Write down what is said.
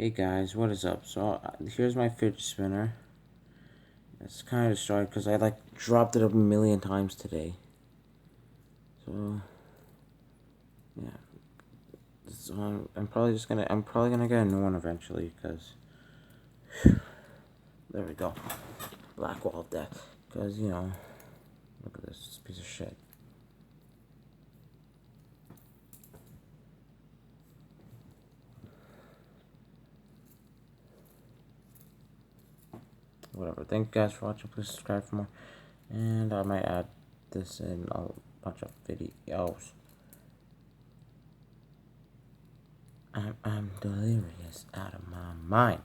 Hey guys, what is up? So here's my fidget spinner. It's kind of destroyed because I dropped it up a million times today. So yeah, I'm probably gonna get a new one eventually because there we go, black wall death. Because look at this piece of shit. Whatever. Thank you guys for watching. Please subscribe for more. And I might add this in a bunch of videos. I'm delirious out of my mind.